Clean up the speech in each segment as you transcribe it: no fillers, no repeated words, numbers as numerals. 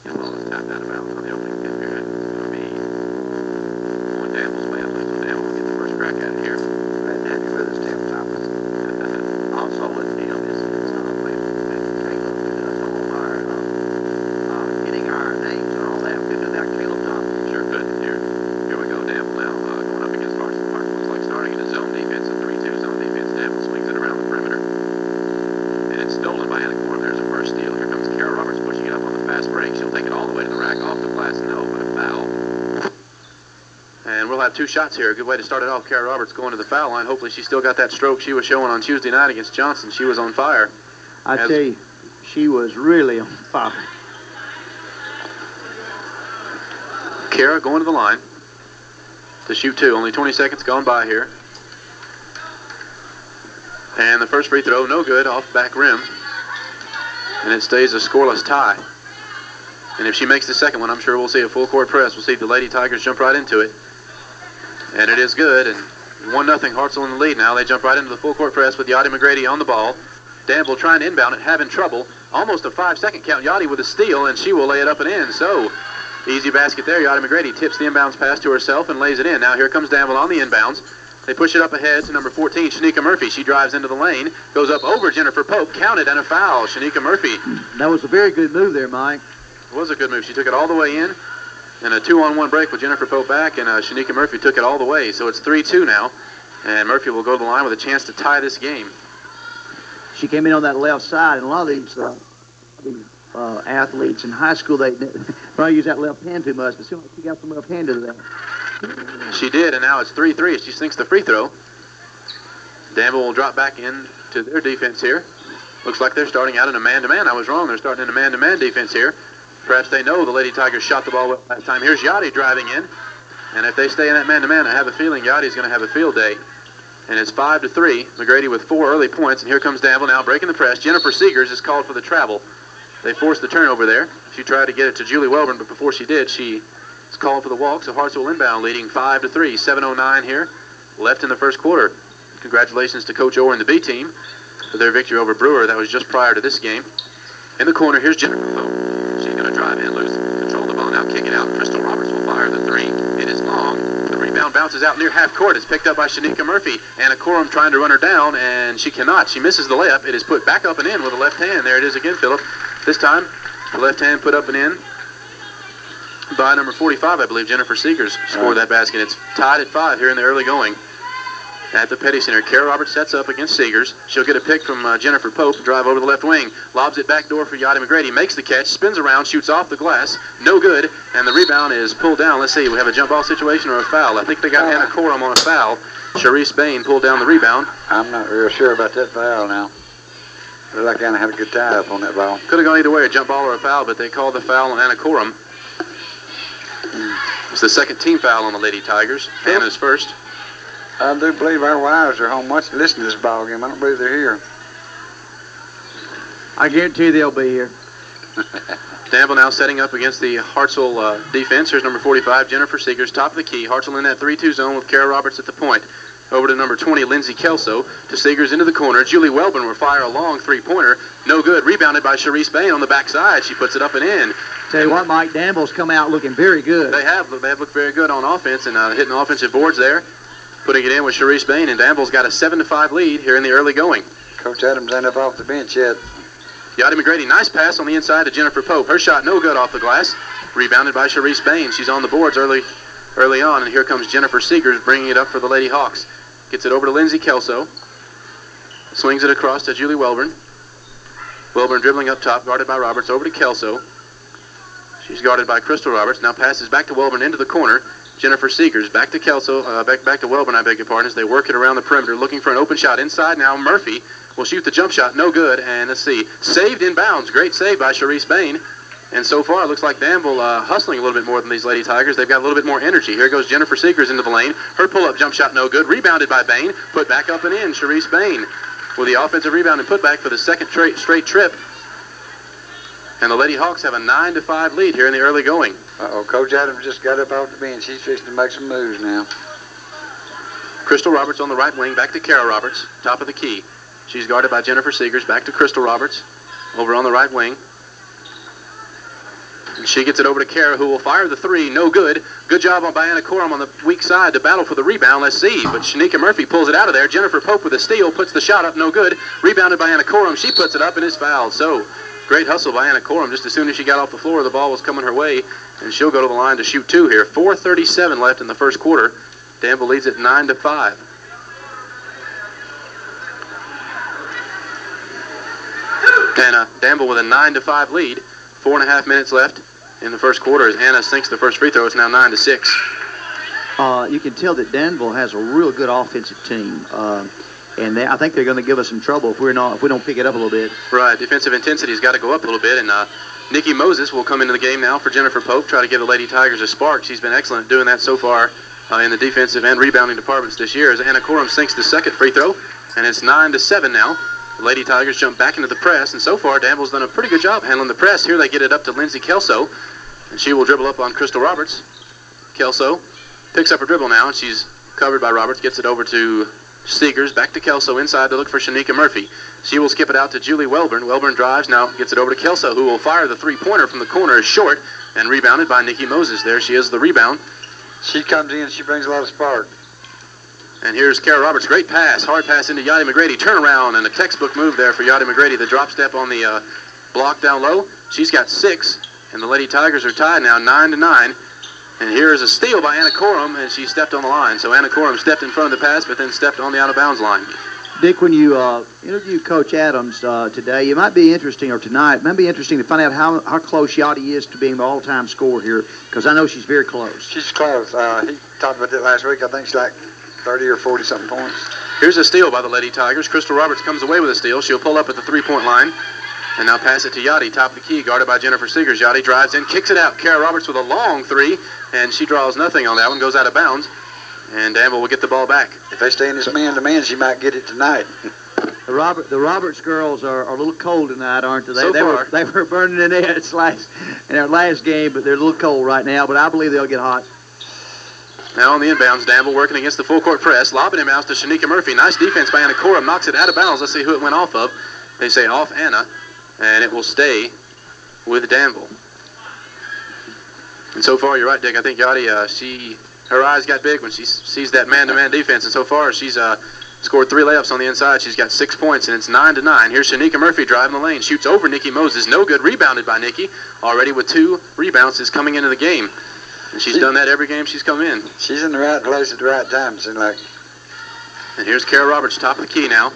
The ball is tapped out of bounds on the opening tip here. It's going to be going Danville's way, at least. So Danville will get the first crack at it here. Right, happy with his tip toppers. Also, with him is playing Caleb, who does all our getting our names and all that. We do that, Caleb Thompson. Sure could. Here we go. Danville now going up against Hartselle. Hartselle looks like starting in a zone defense, a 3-2 zone defense. Danville swings it around the perimeter. And it's stolen by Anna Corm. There's a first steal. Here comes Kara Roberts pushing it up on the fast break. She'll take it all the way to the rack, off the glass, and no, but a foul. And we'll have two shots here. A good way to start it off. Kara Roberts going to the foul line. Hopefully she still got that stroke she was showing on Tuesday night against Johnson. She was on fire. I tell you, she was really on fire. Kara going to the line to shoot two. Only 20 seconds gone by here. And the first free throw, no good, off back rim. And it stays a scoreless tie. And if she makes the second one, I'm sure we'll see a full court press. We'll see the Lady Tigers jump right into it. And it is good. And 1-0 Hartselle in the lead now. They jump right into the full court press with Yachty McGrady on the ball. Danville trying to inbound it, having trouble. Almost a 5-second count. Yachty with a steal, and she will lay it up and in. So, easy basket there. Yachty McGrady tips the inbounds pass to herself and lays it in. Now here comes Danville on the inbounds. They push it up ahead to number 14, Shanika Murphy. She drives into the lane, goes up over Jennifer Pope, counted, and a foul. Shanika Murphy. That was a very good move there, Mike. It was a good move. She took it all the way in, and a 2-on-1 break with Jennifer Pope back, and Shanika Murphy took it all the way. So it's 3-2 now, and Murphy will go to the line with a chance to tie this game. She came in on that left side, and a lot of these athletes in high school, they probably use that left hand too much, but it seems like she got some left hand to that. She did, and now it's 3-3. She sinks the free throw. Danville will drop back into their defense here. Looks like they're starting out in a man-to-man. I was wrong. They're starting in a man-to-man defense here. Perhaps they know the Lady Tigers shot the ball well last time. Here's Yachty driving in. And if they stay in that man-to-man, I have a feeling Yachty's going to have a field day. And it's 5-3. McGrady with 4 early points. And here comes Danville now breaking the press. Jennifer Seegers is called for the travel. They forced the turnover there. She tried to get it to Julie Welburn, but before she did, she is called for the walk. So Hartselle will inbound, leading 5-3. 7:09 here, left in the first quarter. Congratulations to Coach Orr and the B team for their victory over Brewer. That was just prior to this game. In the corner, here's Jennifer Pope. She's going to drive in, lose control of the ball. Now kick it out. Crystal Roberts will fire the three. It is long. The rebound bounces out near half court. It's picked up by Shanika Murphy. Anna Corum trying to run her down, and she cannot. She misses the layup. It is put back up and in with the left hand. There it is again, Phillip. This time, the left hand put up and in by number 45, I believe. Jennifer Seegers scored that basket. It's tied at 5 here in the early going. At the Petty Center, Kara Roberts sets up against Seegers. She'll get a pick from Jennifer Pope, drive over the left wing, lobs it back door for Yachty McGrady, makes the catch, spins around, shoots off the glass, no good, and the rebound is pulled down. Let's see, we have a jump ball situation or a foul. I think they got Anna Corum on a foul. Sharice Bain pulled down the rebound. I'm not real sure about that foul now. Looked like Anna had a good tie up on that ball. Could have gone either way, a jump ball or a foul, but they called the foul on Anna Corum. It's the second team foul on the Lady Tigers. Anna's first. I do believe our wives are home watching, listening to this ball game. I don't believe they're here. I guarantee you they'll be here. Danville now setting up against the Hartselle defense. Here's number 45, Jennifer Seegers, top of the key. Hartselle in that 3-2 zone with Kara Roberts at the point. Over to number 20, Lindsay Kelso. To Seegers into the corner. Julie Welburn will fire a long three-pointer. No good. Rebounded by Sharice Bain on the backside. She puts it up and in. Tell you what, Mike, Danville's come out looking very good. They have looked very good on offense and hitting offensive boards there. Putting it in with Sharice Bain, and Danville's got a 7-5 lead here in the early going. Coach Adams ain't up off the bench yet. Yachty McGrady, nice pass on the inside to Jennifer Pope. Her shot no good off the glass. Rebounded by Sharice Bain. She's on the boards early on, and here comes Jennifer Seegers bringing it up for the Lady Hawks. Gets it over to Lindsay Kelso. Swings it across to Julie Welburn. Welburn dribbling up top, guarded by Roberts, over to Kelso. She's guarded by Crystal Roberts. Now passes back to Welburn into the corner. Jennifer Seegers back to Kelso, back to Welburn, I beg your pardon, as they work it around the perimeter, looking for an open shot inside. Now Murphy will shoot the jump shot, no good, and let's see, saved in bounds. Great save by Sharice Bain. And so far, it looks like Danville hustling a little bit more than these Lady Tigers. They've got a little bit more energy. Here goes Jennifer Seegers into the lane. Her pull-up jump shot, no good. Rebounded by Bain. Put back up and in. Sharice Bain with the offensive rebound and putback for the second straight trip. And the Lady Hawks have a 9-5 lead here in the early going. Uh-oh, Coach Adams just got up off the bench. He's fixing to make some moves now. Crystal Roberts on the right wing, back to Kara Roberts, top of the key. She's guarded by Jennifer Seegers, back to Crystal Roberts, over on the right wing. She gets it over to Kara, who will fire the three. No good. Good job by Anna Corum on the weak side to battle for the rebound. Let's see. But Shanika Murphy pulls it out of there. Jennifer Pope with a steal, puts the shot up. No good. Rebounded by Anna Corum. She puts it up and is fouled. So, great hustle by Anna Corum. Just as soon as she got off the floor, the ball was coming her way, and she'll go to the line to shoot two here. 4:37 left in the first quarter. Danville leads it 9-5. And Danville with a 9-5 lead. 4.5 minutes left in the first quarter as Anna sinks the first free throw. It's now 9-6. You can tell that Danville has a real good offensive team, and I think they're going to give us some trouble if we don't pick it up a little bit. Right, defensive intensity's got to go up a little bit, and Nikki Moses will come into the game now for Jennifer Pope, try to give the Lady Tigers a spark. She's been excellent at doing that so far in the defensive and rebounding departments this year as Anna Corum sinks the second free throw, and it's 9-7 now. The Lady Tigers jump back into the press, and so far Danville's done a pretty good job handling the press. Here they get it up to Lindsay Kelso, and she will dribble up on Crystal Roberts. Kelso picks up her dribble now, and she's covered by Roberts, gets it over to Seegers, back to Kelso inside to look for Shanika Murphy. She will skip it out to Julie Welburn. Welburn drives now, gets it over to Kelso, who will fire the three-pointer from the corner, is short, and rebounded by Nikki Moses. There she is, the rebound. She comes in, she brings a lot of spark. And here's Kara Roberts. Great pass. Hard pass into Yachty McGrady. Turnaround and a textbook move there for Yachty McGrady. The drop step on the block down low. She's got 6. And the Lady Tigers are tied now 9-9. And here is a steal by Anna Corum, and she stepped on the line. So Anna Corum stepped in front of the pass, but then stepped on the out-of-bounds line. Dick, when you interview Coach Adams today, it might be interesting, or tonight, it might be interesting to find out how close Yachty is to being the all-time scorer here, because I know she's very close. She's close. He talked about that last week. I think she's like 30 or 40-something points. Here's a steal by the Lady Tigers. Crystal Roberts comes away with a steal. She'll pull up at the three-point line. And now pass it to Yachty, top of the key, guarded by Jennifer Seegers. Yachty drives in, kicks it out. Kara Roberts with a long three, and she draws nothing on that one, goes out of bounds. And Danville will get the ball back. If they stay in this man-to-man, she might get it tonight. The Roberts girls are a little cold tonight, aren't they? So far. They were burning in their last game, but they're a little cold right now. But I believe they'll get hot. Now on the inbounds, Danville working against the full-court press. Lobbing him out to Shanika Murphy. Nice defense by Anna Corum. Knocks it out of bounds. Let's see who it went off of. They say off Anna, and it will stay with Danville. And so far, you're right, Dick. I think Yachty, her eyes got big when she sees that man-to-man defense. And so far, she's scored 3 layups on the inside. She's got 6 points, and it's 9-9. Here's Shanika Murphy driving the lane. Shoots over Nikki Moses. No good. Rebounded by Nikki. Already with 2 rebounds is coming into the game. And she's done that every game she's come in. She's in the right place at the right time, seems like. And here's Kara Roberts, top of the key now.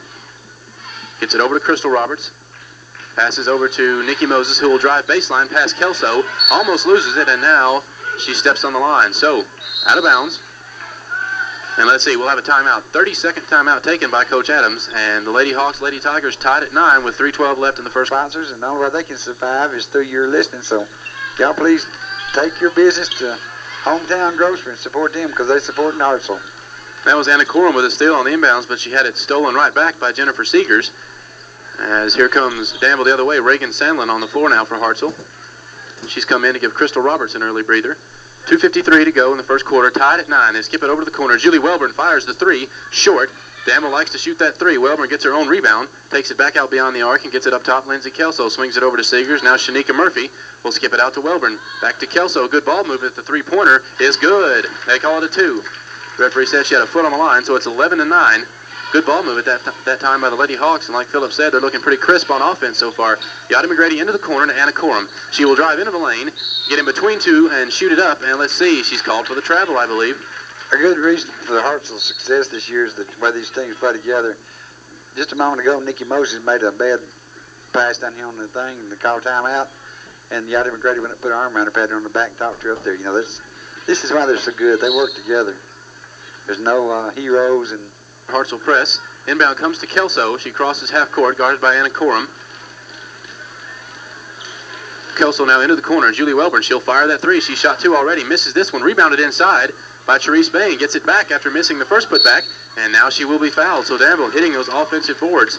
Gets it over to Crystal Roberts. Passes over to Nikki Moses, who will drive baseline past Kelso. Almost loses it, and now she steps on the line. So, out of bounds. And let's see, we'll have a timeout. 30-second timeout taken by Coach Adams. And the Lady Hawks, Lady Tigers tied at 9 with 3:12 left in the first. Sponsors, and the only way they can survive is through your listening. So, y'all please take your business to Hometown Grocery and support them, because they support Hartselle. That was Anna Corum with a steal on the inbounds, but she had it stolen right back by Jennifer Seegers. As here comes Danville the other way. Reagan Sandlin on the floor now for Hartselle. She's come in to give Crystal Roberts an early breather. 2:53 to go in the first quarter. Tied at 9. They skip it over to the corner. Julie Welburn fires the 3. Short. Danville likes to shoot that 3. Welburn gets her own rebound. Takes it back out beyond the arc and gets it up top. Lindsay Kelso swings it over to Seegers. Now Shanika Murphy will skip it out to Welburn. Back to Kelso. Good ball movement. The 3-pointer is good. They call it a 2. The referee said she had a foot on the line, so it's 11-9. Good ball move at that time by the Lady Hawks, and like Philip said, they're looking pretty crisp on offense so far. Yachty McGrady into the corner to Anna Corum. She will drive into the lane, get in between 2, and shoot it up, and let's see, she's called for the travel, I believe. A good reason for the Hartselle's success this year is the way these teams play together. Just a moment ago, Nikki Moses made a bad pass down here on the thing, and they called timeout, and Yachty McGrady went up and put her arm around her, patted her on the back and talked to her up there. You know, this is why they're so good. They work together. There's no heroes. And Hartselle press. Inbound comes to Kelso. She crosses half court, guarded by Anna Corum. Kelso now into the corner. Julie Welburn, she'll fire that 3. She shot 2 already. Misses this one. Rebounded inside by Therese Bain. Gets it back after missing the first putback. And now she will be fouled. So Danville hitting those offensive boards.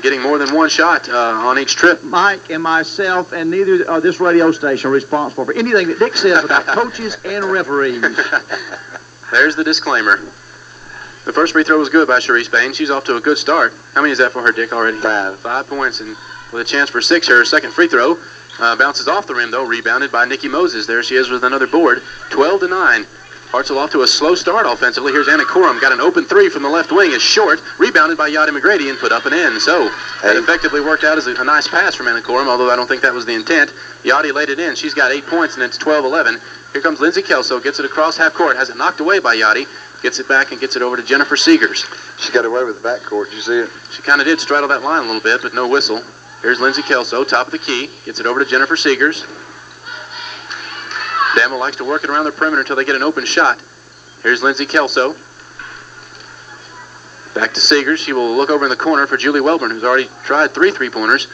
Getting more than one shot on each trip. Mike and myself and neither of this radio station are responsible for anything that Dick says about coaches and referees. There's the disclaimer. The first free throw was good by Therese Bain. She's off to a good start. How many is that for her, Dick, already? 5. 5 points, and with a chance for 6 her second free throw. Bounces off the rim, though, rebounded by Nikki Moses. There she is with another board. 12-9. Hartselle off to a slow start offensively. Here's Anna Corum. Got an open three from the left wing. Is short. Rebounded by Yachty McGrady and put up and in. So that effectively worked out as a nice pass from Anna Corum, although I don't think that was the intent. Yachty laid it in. She's got 8 points, and it's 12-11. Here comes Lindsay Kelso. Gets it across half court. Has it knocked away by Yachty. Gets it back and gets it over to Jennifer Seegers. She got away with the backcourt. Did you see it? She kind of did straddle that line a little bit, but no whistle. Here's Lindsay Kelso, top of the key. Gets it over to Jennifer Seegers. Danville likes to work it around the perimeter until they get an open shot. Here's Lindsay Kelso. Back to Seegers. She will look over in the corner for Julie Welburn, who's already tried 3 3-pointers.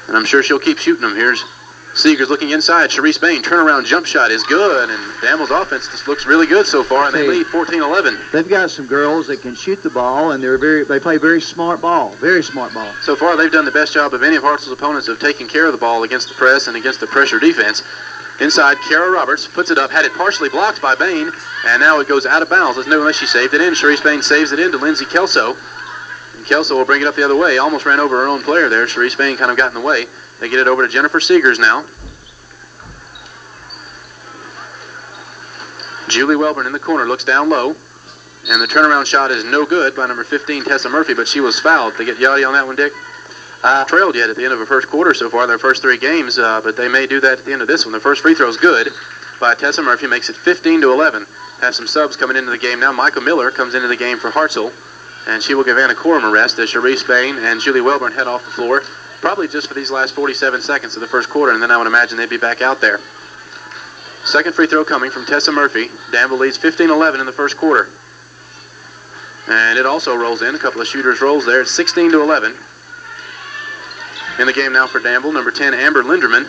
And I'm sure she'll keep shooting them. Here's Seegers looking inside. Sharice Bain, turnaround jump shot is good. And Danville's offense just looks really good so far, and they lead 14-11. They've got some girls that can shoot the ball, and they play very smart ball. Very smart ball. So far, they've done the best job of any of Hartselle's opponents of taking care of the ball against the press and against the pressure defense. Inside, Kara Roberts puts it up, had it partially blocked by Bain, and now it goes out of bounds. There's no way she saved it in. Sharice Bain saves it in to Lindsay Kelso. And Kelso will bring it up the other way. Almost ran over her own player there. Sharice Bain kind of got in the way. They get it over to Jennifer Seegers now. Julie Welburn in the corner looks down low, and the turnaround shot is no good by number 15, Tessa Murphy, but she was fouled. They get Yachty on that one, Dick? Trailed yet at the end of the first quarter so far, their first 3 games, but they may do that at the end of this one. The first free throw is good by Tessa Murphy, makes it 15-11. Have some subs coming into the game now. Michael Miller comes into the game for Hartselle, and she will give Anna Corum a rest as Sharice Bain and Julie Welburn head off the floor, probably just for these last 47 seconds of the first quarter, and then I would imagine they'd be back out there. Second free throw coming from Tessa Murphy. Danville leads 15-11 in the first quarter. And it also rolls in. A couple of shooters rolls there. It's 16-11. In the game now for Danville, number 10, Amber Linderman.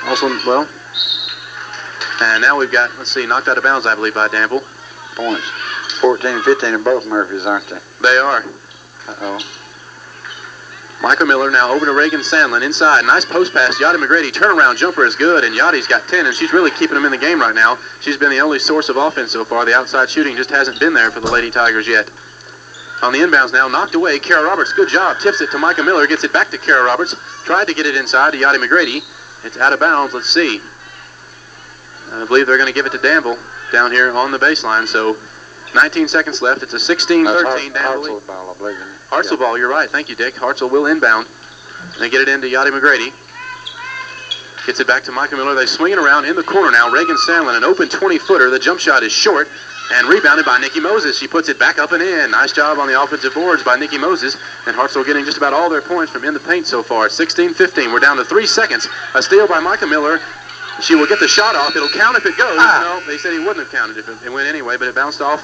Also, well, and now we've got, let's see, knocked out of bounds, I believe, by Danville. Points. 14 and 15 are both Murphys, aren't they? They are. Uh-oh. Michael Miller now over to Reagan Sandlin inside. Nice post pass. Yachty McGrady turnaround jumper is good, and Yachty's got 10, and she's really keeping them in the game right now. She's been the only source of offense so far. The outside shooting just hasn't been there for the Lady Tigers yet. On the inbounds now, knocked away. Kara Roberts, good job. Tips it to Michael Miller, gets it back to Kara Roberts. Tried to get it inside to Yachty McGrady. It's out of bounds. Let's see. I believe they're going to give it to Danville down here on the baseline. So 19 seconds left. It's a 16-13 Danville. Hartselle ball, I believe. Hartselle ball, you're right. Thank you, Dick. Hartselle will inbound. They get it into Yachty McGrady. Gets it back to Michael Miller. They swing it around in the corner now. Reagan Sandlin, an open 20-footer. The jump shot is short and rebounded by Nikki Moses. She puts it back up and in. Nice job on the offensive boards by Nikki Moses. And Hartselle getting just about all their points from in the paint so far. 16-15. We're down to 3 seconds. A steal by Michael Miller. She will get the shot off. It'll count if it goes. No, they said he wouldn't have counted if it went anyway, but it bounced off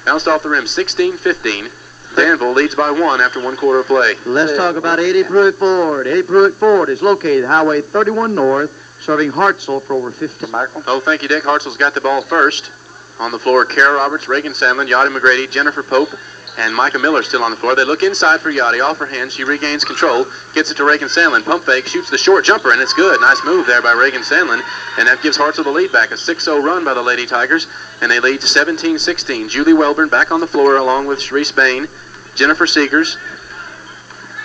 the rim. 16-15. Danville leads by 1 after 1 quarter of play. Let's talk about Eddie Pruitt Ford. Eddie Pruitt Ford is located Highway 31 North, serving Hartselle for over 50. Michael? Oh, thank you, Dick. Hartselle's got the ball first. On the floor, Kara Roberts, Reagan Sandlin, Yachty McGrady, Jennifer Pope, and Michael Miller still on the floor. They look inside for Yachty. Off her hand, she regains control, gets it to Reagan Sandlin. Pump fake, shoots the short jumper, and it's good. Nice move there by Reagan Sandlin, and that gives Hartselle the lead back. A 6-0 run by the Lady Tigers, and they lead 17-16. Julie Welburn back on the floor along with Sharice Bain, Jennifer Seegers,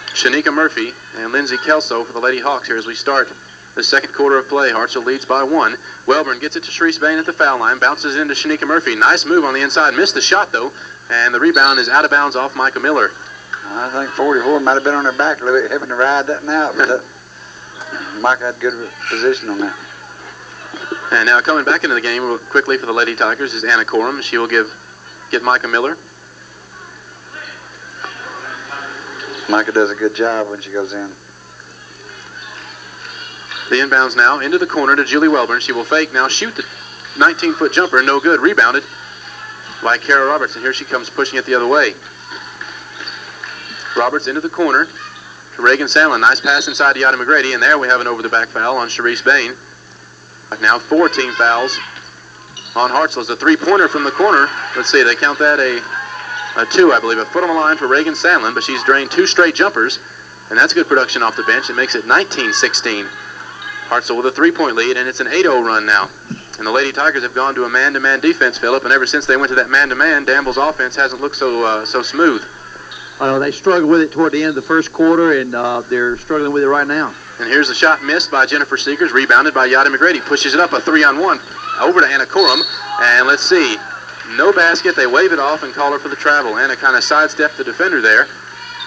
Shanika Murphy, and Lindsay Kelso for the Lady Hawks here as we start the second quarter of play. Hartselle leads by 1. Welburn gets it to Sharice Bain at the foul line, bounces into Shanika Murphy. Nice move on the inside, missed the shot though, and the rebound is out of bounds off Michael Miller. I think 44 might have been on their back a little bit, having to ride that one out, but Mike had good position on that. And now coming back into the game quickly for the Lady Tigers is Anna Corum. She will get Michael Miller. Micah does a good job when she goes in. The inbounds now into the corner to Julie Welburn. She will fake now, shoot the 19-foot jumper, no good. Rebounded by Kara Roberts, and here she comes pushing it the other way. Roberts into the corner to Reagan Sandlin. Nice pass inside to Yachty McGrady, and there we have an over-the-back foul on Sharice Bain. Right now 4 team fouls on Hartselle. It's a 3-pointer from the corner. Let's see, they count that a 2, I believe. A foot on the line for Reagan Sandlin, but she's drained 2 straight jumpers, and that's good production off the bench. It makes it 19-16. Hartselle with a 3-point lead, and it's an 8-0 run now. And the Lady Tigers have gone to a man-to-man defense, Phillip, and ever since they went to that man-to-man, Danville's offense hasn't looked so smooth. They struggled with it toward the end of the first quarter, and they're struggling with it right now. And here's the shot missed by Jennifer Seegers, rebounded by Yadi McGrady. Pushes it up, a 3-on-1 over to Anna Corum. And let's see, no basket. They wave it off and call her for the travel. Anna kind of sidestepped the defender there,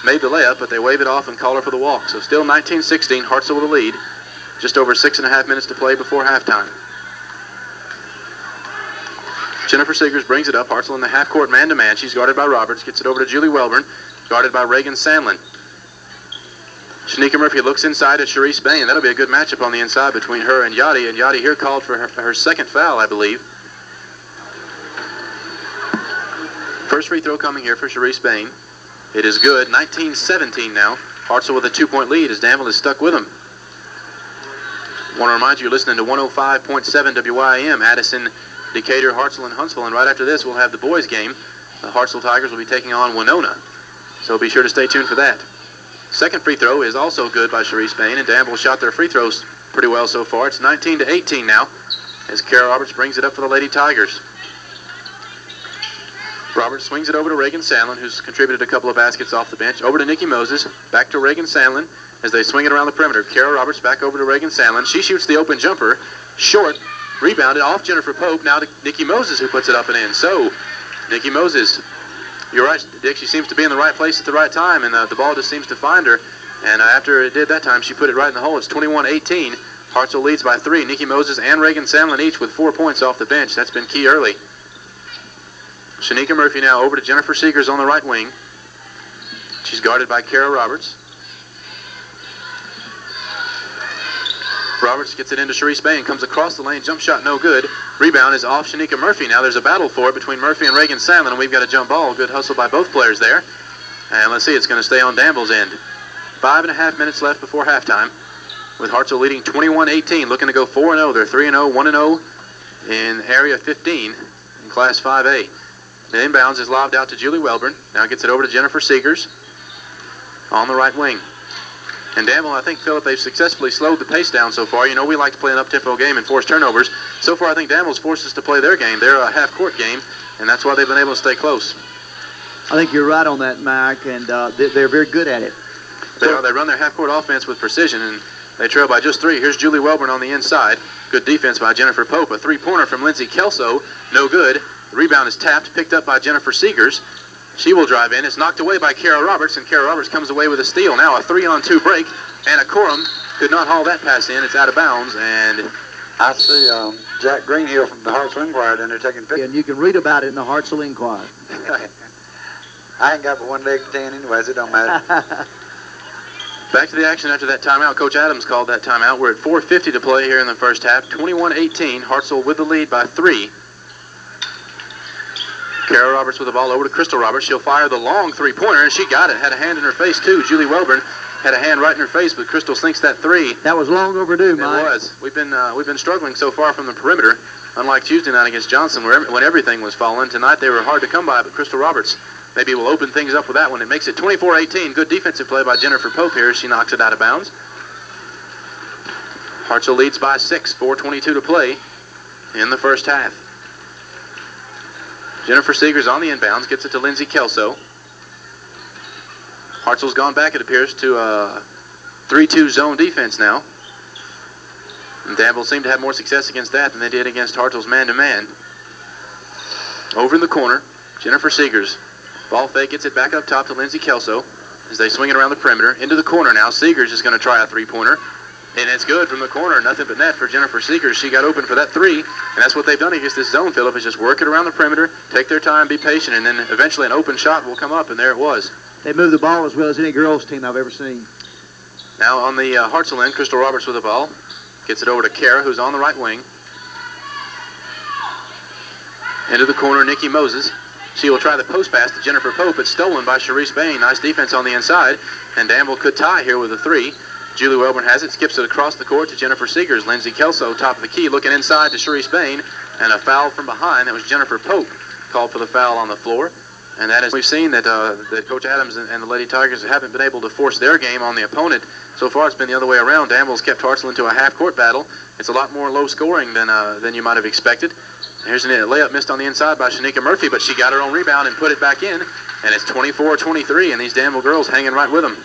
made the layup, but they wave it off and call her for the walk. So still 19-16, Hartselle with the lead. Just over 6.5 minutes to play before halftime. Jennifer Seegers brings it up. Hartselle in the half-court man-to-man. She's guarded by Roberts. Gets it over to Julie Welburn, guarded by Reagan Sandlin. Shanika Murphy looks inside at Sharice Bain. That'll be a good matchup on the inside between her and Yadi. And Yadi here called for her second foul, I believe. First free throw coming here for Sharice Bain. It is good. 19-17 now. Hartselle with a 2-point lead as Danville is stuck with them. Want to remind you, you're listening to 105.7 WYAM, Addison, Decatur, Hartselle, and Huntsville. And right after this, we'll have the boys' game. The Hartselle Tigers will be taking on Winona. So be sure to stay tuned for that. Second free throw is also good by Sharice Bain, and Danville shot their free throws pretty well so far. It's 19-18 now as Kara Roberts brings it up for the Lady Tigers. Roberts swings it over to Reagan Sandlin, who's contributed a couple of baskets off the bench. Over to Nikki Moses, back to Reagan Sandlin as they swing it around the perimeter. Kara Roberts back over to Reagan Sandlin. She shoots the open jumper, short, rebounded off Jennifer Pope. Now to Nikki Moses, who puts it up and in. So Nikki Moses, you're right, Dick. She seems to be in the right place at the right time, and the ball just seems to find her. And after it did that time, she put it right in the hole. It's 21-18. Hartselle leads by 3. Nikki Moses and Reagan Sandlin each with 4 points off the bench. That's been key early. Shanika Murphy now over to Jennifer Seegers on the right wing. She's guarded by Kara Roberts. Roberts gets it into Sharice Bain, comes across the lane, jump shot no good. Rebound is off Shanika Murphy. Now there's a battle for it between Murphy and Reagan Sandlin, and we've got a jump ball. Good hustle by both players there. And let's see, it's going to stay on Danville's end. 5.5 minutes left before halftime, with Hartselle leading 21-18, looking to go 4-0. They're 3-0, 1-0 in Area 15 in Class 5A. The inbounds is lobbed out to Julie Welburn. Now gets it over to Jennifer Seegers on the right wing. And Danville, I think, Philip, they've successfully slowed the pace down so far. You know, we like to play an up-tempo game and force turnovers. So far, I think Danville's forced us to play their game. They're a half-court game, and that's why they've been able to stay close. I think you're right on that, Mike, and they're very good at it. They are. They run their half-court offense with precision, and they trail by just 3. Here's Julie Welburn on the inside. Good defense by Jennifer Pope. A three-pointer from Lindsay Kelso. No good. The rebound is tapped, picked up by Jennifer Seegers. She will drive in. It's knocked away by Kara Roberts, and Kara Roberts comes away with a steal. Now a 3-on-2 break. Anna Corum could not haul that pass in. It's out of bounds, and I see Jack Greenhill from the Hartselle Inquirer down there taking pictures. And you can read about it in the Hartselle Inquirer. I ain't got but one leg to stand anyways. It don't matter. Back to the action after that timeout. Coach Adams called that timeout. We're at 4:50 to play here in the first half. 21-18. Hartselle with the lead by 3. Kara Roberts with the ball over to Crystal Roberts. She'll fire the long three-pointer, and she got it. Had a hand in her face, too. Julie Welburn had a hand right in her face, but Crystal sinks that 3. That was long overdue, Mike. It was. We've been struggling so far from the perimeter. Unlike Tuesday night against Johnson, when everything was falling, tonight they were hard to come by, but Crystal Roberts maybe will open things up with that one. It makes it 24-18. Good defensive play by Jennifer Pope here as she knocks it out of bounds. Hartselle leads by 6, 4:22 to play in the first half. Jennifer Seegers on the inbounds, gets it to Lindsay Kelso. Hartselle's gone back, it appears, to a 3-2 zone defense now. And Danville seemed to have more success against that than they did against Hartselle's man-to-man. Over in the corner, Jennifer Seegers. Ball fake, gets it back up top to Lindsay Kelso as they swing it around the perimeter. Into the corner now. Seegers is going to try a three-pointer. And it's good from the corner. Nothing but net for Jennifer Seegers. She got open for that 3. And that's what they've done against this zone, Philip, is just work it around the perimeter, take their time, be patient, and then eventually an open shot will come up, and there it was. They move the ball as well as any girls team I've ever seen. Now on the Hartselle end, Crystal Roberts with the ball. Gets it over to Kara, who's on the right wing. Into the corner, Nikki Moses. She will try the post pass to Jennifer Pope. It's stolen by Sharice Bain. Nice defense on the inside. And Danville could tie here with a 3. Julie Welburn has it, skips it across the court to Jennifer Seegers. Lindsay Kelso, top of the key, looking inside to Sharice Bain. And a foul from behind. That was Jennifer Pope called for the foul on the floor. And that is, we've seen that Coach Adams and the Lady Tigers haven't been able to force their game on the opponent. So far, it's been the other way around. Danville's kept Hartselle into a half-court battle. It's a lot more low-scoring than you might have expected. Here's a layup missed on the inside by Shanika Murphy, but she got her own rebound and put it back in. And it's 24-23, and these Danville girls hanging right with them.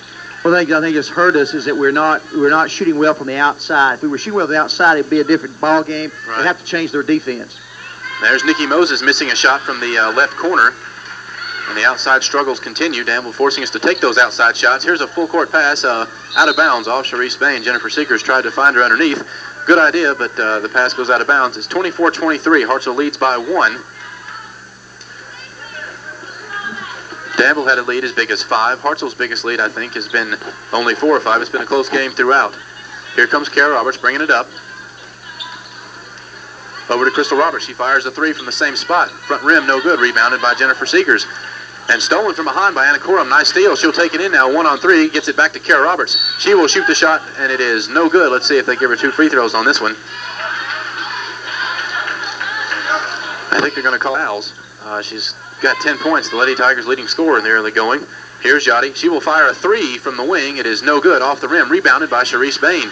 Well, I think it's hurt us is that we're not shooting well from the outside. If we were shooting well from the outside, it'd be a different ball game. Right. They'd have to change their defense. There's Nikki Moses missing a shot from the left corner. And the outside struggles continue. Danville forcing us to take those outside shots. Here's a full court pass out of bounds off Sharice Bain. Jennifer Seekers tried to find her underneath. Good idea, but the pass goes out of bounds. It's 24-23. Hartselle leads by 1. Danville had a lead as big as 5. Hartselle's biggest lead, I think, has been only 4 or 5. It's been a close game throughout. Here comes Kara Roberts bringing it up. Over to Crystal Roberts. She fires a 3 from the same spot. Front rim, no good. Rebounded by Jennifer Seekers. And stolen from behind by Anna Corum. Nice steal. She'll take it in now. 1-on-3. Gets it back to Kara Roberts. She will shoot the shot, and it is no good. Let's see if they give her 2 free throws on this one. I think they're going to call fouls. She's got 10 points. The Lady Tigers leading scorer in the early going. Here's Yachty. She will fire a 3 from the wing. It is no good. Off the rim. Rebounded by Sharice Bain.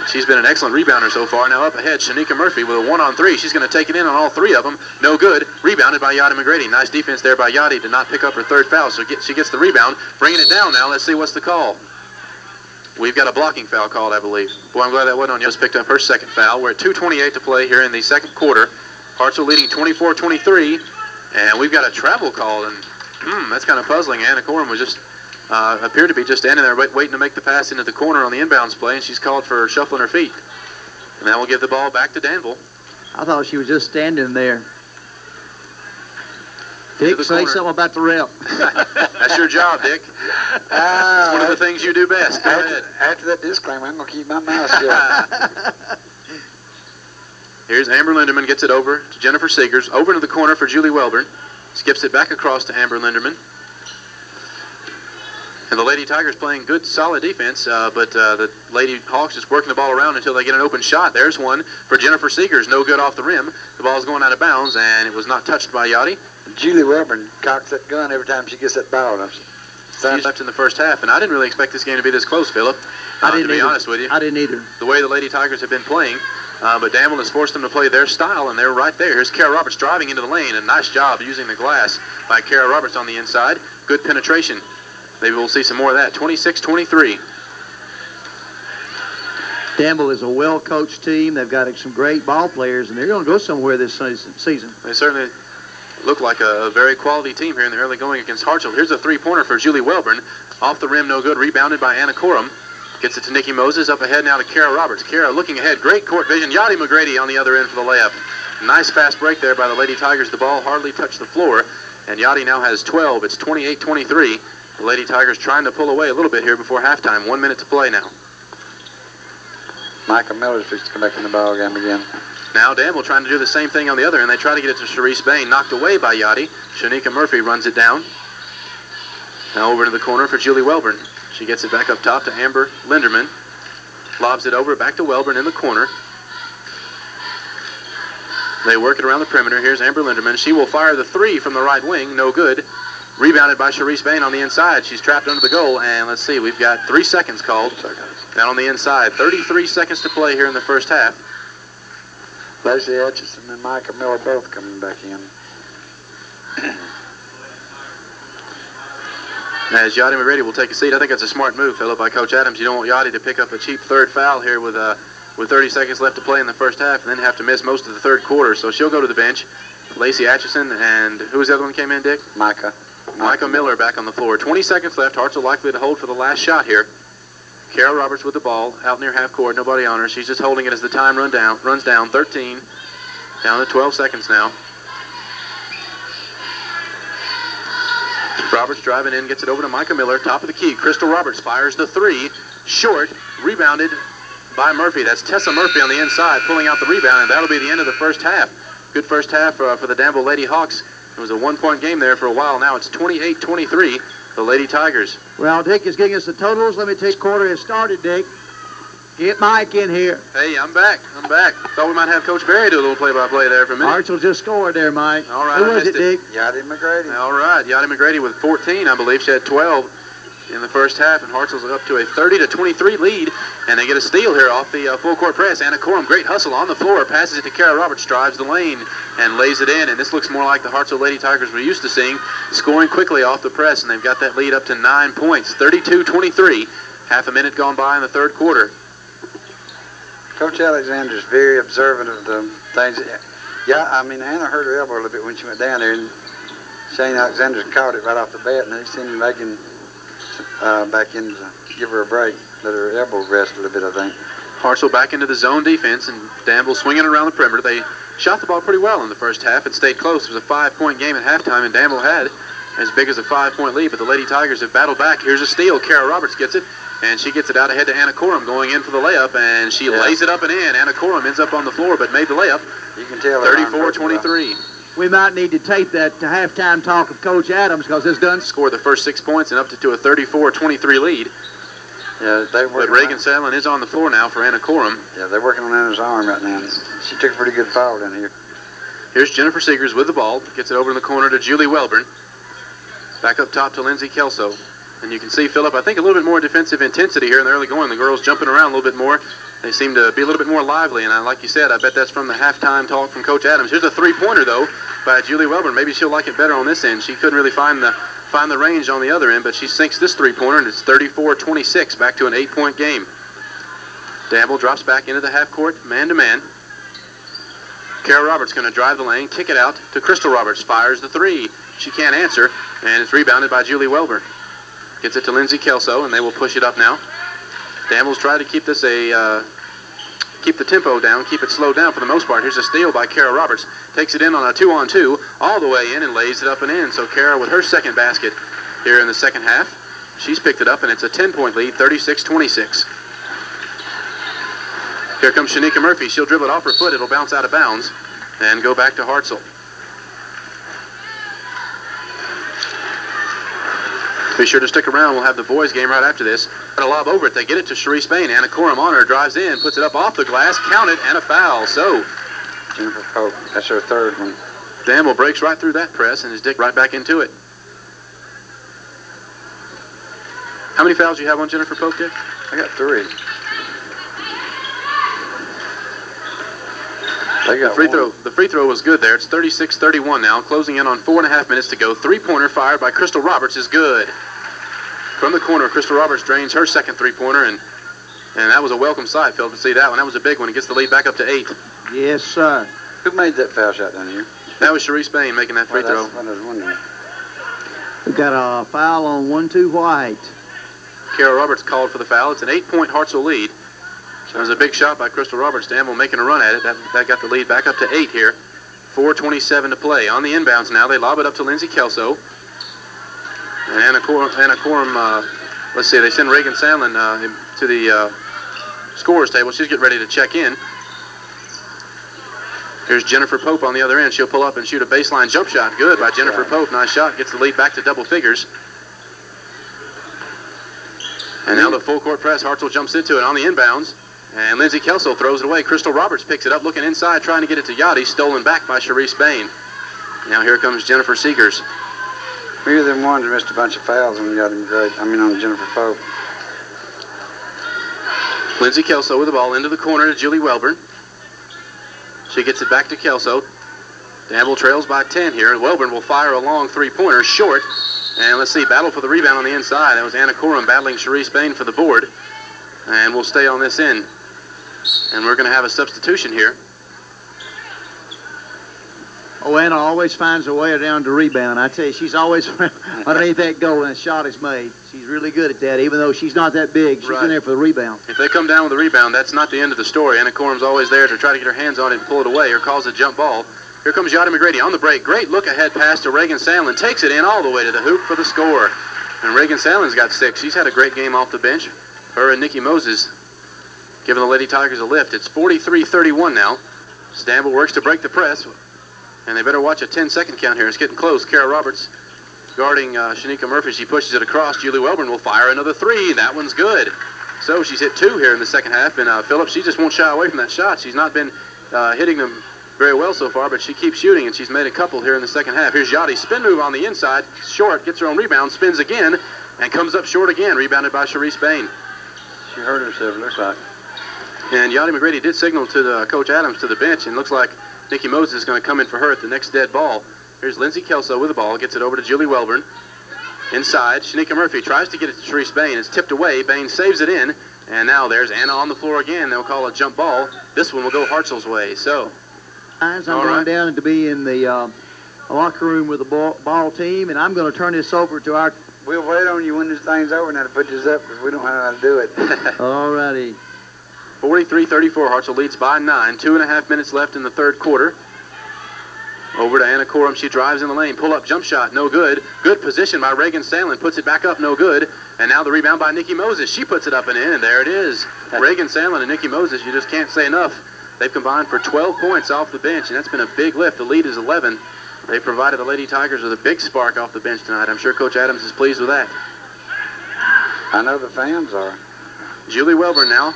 She's been an excellent rebounder so far. Now up ahead, Shanika Murphy with a 1-on-3. She's going to take it in on all 3 of them. No good. Rebounded by Yachty McGrady. Nice defense there by Yachty to not pick up her 3rd foul. So she gets the rebound. Bringing it down now. Let's see what's the call. We've got a blocking foul called, I believe. Boy, I'm glad that wasn't on you. Just picked up her 2nd foul. We're at 2:28 to play here in the 2nd quarter. Hartselle leading 24-23. And we've got a travel call. And that's kind of puzzling. Anna Corum was just... appeared to be just standing there waiting to make the pass into the corner on the inbounds play, and she's called for shuffling her feet. And that will give the ball back to Danville. I thought she was just standing there. Dick, say something about the rep. That's your job, Dick. It's one of the things you do best. Go ahead. After that disclaimer, I'm going to keep my mouth shut. Here's Amber Linderman, gets it over to Jennifer Seegers. Over to the corner for Julie Welburn. Skips it back across to Amber Linderman. And the Lady Tigers playing good, solid defense, but the Lady Hawks just working the ball around until they get an open shot. There's one for Jennifer Seegers, no good off the rim. The ball's going out of bounds, and it was not touched by Yachty. Julie Welburn cocks that gun every time she gets that ball. She's left in the first half, and I didn't really expect this game to be this close, Philip. I didn't to be honest with you. I didn't either. The way the Lady Tigers have been playing, but Danville has forced them to play their style, and they're right there. Here's Kara Roberts driving into the lane, and nice job using the glass by Kara Roberts on the inside. Good penetration. Maybe we'll see some more of that. 26-23. Danville is a well-coached team. They've got some great ball players, and they're going to go somewhere this season. They certainly look like a very quality team here in the early going against Hartselle. Here's a 3-pointer for Julie Welburn. Off the rim, no good. Rebounded by Anna Corum. Gets it to Nikki Moses. Up ahead now to Kara Roberts. Kara looking ahead. Great court vision. Yachty McGrady on the other end for the layup. Nice fast break there by the Lady Tigers. The ball hardly touched the floor, and Yachty now has 12. It's 28-23. The Lady Tigers trying to pull away a little bit here before halftime. 1 minute to play now. Michael Miller's fixed to come back in the ball game again. Now Danville trying to do the same thing on the other end. They try to get it to Sharice Bain. Knocked away by Yachty. Shanika Murphy runs it down. Now over to the corner for Julie Welburn. She gets it back up top to Amber Linderman. Lobs it over back to Welburn in the corner. They work it around the perimeter. Here's Amber Linderman. She will fire the 3 from the right wing. No good. Rebounded by Sharice Bain on the inside. She's trapped under the goal. And let's see, we've got 3 seconds called down on the inside. 33 seconds to play here in the first half. Leslie Etchison and Michael Miller both coming back in. As Yachty McGrady will take a seat. I think that's a smart move, Philip, by Coach Adams. You don't want Yachty to pick up a cheap 3rd foul here with 30 seconds left to play in the first half and then have to miss most of the 3rd quarter. So she'll go to the bench. Lacey Atchison and who was the other one came in, Dick? Micah Miller back on the floor. 20 seconds left. Hartselle likely to hold for the last shot here. Kara Roberts with the ball out near half court. Nobody on her. She's just holding it as the time runs down. 13. Down to 12 seconds now. Roberts driving in, gets it over to Micah Miller. Top of the key. Crystal Roberts fires the 3. Short. Rebounded by Murphy. That's Tessa Murphy on the inside pulling out the rebound, and that'll be the end of the first half. Good first half for the Danville Lady Hawks. It was a 1-point game there for a while. Now it's 28-23, the Lady Tigers. Well, Dick is getting us the totals. Let me take quarter has started, Dick. Get Mike in here. Hey, I'm back. Thought we might have Coach Barry do a little play-by-play there for a minute. Hartselle just scored there, Mike. All right. Who was it, Dick? Yachty McGrady. All right. Yachty McGrady with 14, I believe. She had 12. in the first half, and Hartselle's up to a 30-23 lead, and they get a steal here off the full court press. Anna Corum, great hustle on the floor, passes it to Kara Roberts, drives the lane, and lays it in, and this looks more like the Hartselle Lady Tigers we're used to seeing, scoring quickly off the press, and they've got that lead up to 9 points, 32-23, half a minute gone by in the third quarter. Coach Alexander's very observant of the things. Yeah, I mean, Anna hurt her elbow a little bit when she went down there, and Shane Alexander's caught it right off the bat, and he's sending Megan back in to give her a break, let her elbow rest a little bit, I think. Hartselle back into the zone defense, and Danville swinging around the perimeter. They shot the ball pretty well in the first half. It stayed close. It was a 5-point game at halftime, and Danville had as big as a 5-point lead, but the Lady Tigers have battled back. Here's a steal. Kara Roberts gets it, and she gets it out ahead to Anna Corum going in for the layup, and she lays it up and in. Anna Corum ends up on the floor, but made the layup. You can tell 34-23. We might need to tape that halftime talk of Coach Adams because it's done. Scored the first 6 points and up to a 34-23 lead. Yeah, but Reagan Sandlin is on the floor now for Anna Corum. Yeah, they're working on Anna's arm right now. She took a pretty good foul down here. Here's Jennifer Seegers with the ball. Gets it over in the corner to Julie Welburn. Back up top to Lindsay Kelso. And you can see, Philip, I think a little bit more defensive intensity here in the early going. The girls jumping around a little bit more. They seem to be a little bit more lively. And like you said, I bet that's from the halftime talk from Coach Adams. Here's a three-pointer, though, by Julie Welburn. Maybe she'll like it better on this end. She couldn't really find the range on the other end, but she sinks this three-pointer, and it's 34-26, back to an 8-point game. Danville drops back into the half-court, man-to-man. Kara Roberts going to drive the lane, kick it out to Crystal Roberts. Fires the three. She can't answer, and it's rebounded by Julie Welburn. Gets it to Lindsay Kelso, and they will push it up now. Danville's trying to keep this keep the tempo down, keep it slowed down for the most part. Here's a steal by Kara Roberts. Takes it in on a 2-on-2, all the way in and lays it up and in. So Kara with her second basket here in the second half. She's picked it up, and it's a 10-point lead, 36-26. Here comes Shanika Murphy. She'll dribble it off her foot. It'll bounce out of bounds and go back to Hartselle. Be sure to stick around. We'll have the boys game right after this. Got a lob over it. They get it to Cherie Spain. Anna Corum on her, drives in, puts it up off the glass, count it, and a foul. So Jennifer Pope, that's her third one. Danville breaks right through that press and is dick right back into it. How many fouls do you have on Jennifer Pope, Dick? I got 3. The free throw was good there. It's 36-31 now. Closing in on 4.5 minutes to go. Three-pointer fired by Crystal Roberts is good. From the corner, Crystal Roberts drains her second three-pointer, and that was a welcome sight, Phil, to see that one. That was a big one. It gets the lead back up to 8. Yes, sir. Who made that foul shot down here? That was Cherie Spain making that free throw. That's what I was wondering. We got a foul on 1-2 White. Kara Roberts called for the foul. It's an 8-point Hartselle lead. That was a big shot by Crystal Roberts. Danville making a run at it. That got the lead back up to 8 here. 4:27 to play. On the inbounds now, they lob it up to Lindsay Kelso. And Anna Corum, let's see, they send Reagan Sandlin to the scorer's table. She's getting ready to check in. Here's Jennifer Pope on the other end. She'll pull up and shoot a baseline jump shot. Good by Jennifer Pope. Nice shot. Gets the lead back to double figures. And now the full court press. Hartselle jumps into it on the inbounds. And Lindsay Kelso throws it away. Crystal Roberts picks it up, looking inside, trying to get it to Yachty. Stolen back by Cherie Spain. Now here comes Jennifer Seegers. We were them ones who missed a bunch of fouls when we got him on Jennifer Pope. Lindsay Kelso with the ball into the corner to Julie Welburn. She gets it back to Kelso. Danville trails by 10 here. Welburn will fire a long three-pointer, short. And let's see, battle for the rebound on the inside. That was Anna Corum battling Cherie Spain for the board. And we'll stay on this end. And we're going to have a substitution here. Oh, Anna always finds a way down to rebound. I tell you, she's always underneath that goal and a shot is made. She's really good at that, even though she's not that big. She's in there for the rebound. If they come down with the rebound, that's not the end of the story. Anna Corum's always there to try to get her hands on it and pull it away or cause a jump ball. Here comes Yachty McGrady on the break. Great look-ahead pass to Reagan Sandlin. Takes it in all the way to the hoop for the score. And Reagan Sandlin's got 6. She's had a great game off the bench. Her and Nikki Moses giving the Lady Tigers a lift. It's 43-31 now. Danville works to break the press. And they better watch a 10-second count here. It's getting close. Kara Roberts guarding Shanika Murphy. She pushes it across. Julie Welburn will fire another 3. That one's good. So she's hit 2 here in the second half. And Phillips, she just won't shy away from that shot. She's not been hitting them very well so far, but she keeps shooting, and she's made a couple here in the second half. Here's Yachty. Spin move on the inside. Short. Gets her own rebound. Spins again. and comes up short again, rebounded by Cherie Spain. She hurt herself, looks like. And Yachty McGrady did signal to Coach Adams to the bench, and looks like Nikki Moses is going to come in for her at the next dead ball. Here's Lindsay Kelso with the ball, gets it over to Julie Welburn. Inside, Shanika Murphy tries to get it to Cherie Spain. It's tipped away. Bain saves it in, and now there's Anna on the floor again. They'll call a jump ball. This one will go Hartselle's way. So, I'm going down to be in the locker room with the ball team, and I'm going to turn this over to our... We'll wait on you when this thing's over now to put this up because we don't know how to do it. All righty. 43-34, Hartselle leads by 9. 2.5 minutes left in the third quarter. Over to Anna Corum. She drives in the lane. Pull-up jump shot, no good. Good position by Reagan Sandlin. Puts it back up, no good. And now the rebound by Nikki Moses. She puts it up and in, and there it is. Reagan Sandlin and Nikki Moses, you just can't say enough. They've combined for 12 points off the bench, and that's been a big lift. The lead is 11. They provided the Lady Tigers with a big spark off the bench tonight. I'm sure Coach Adams is pleased with that. I know the fans are. Julie Welburn now.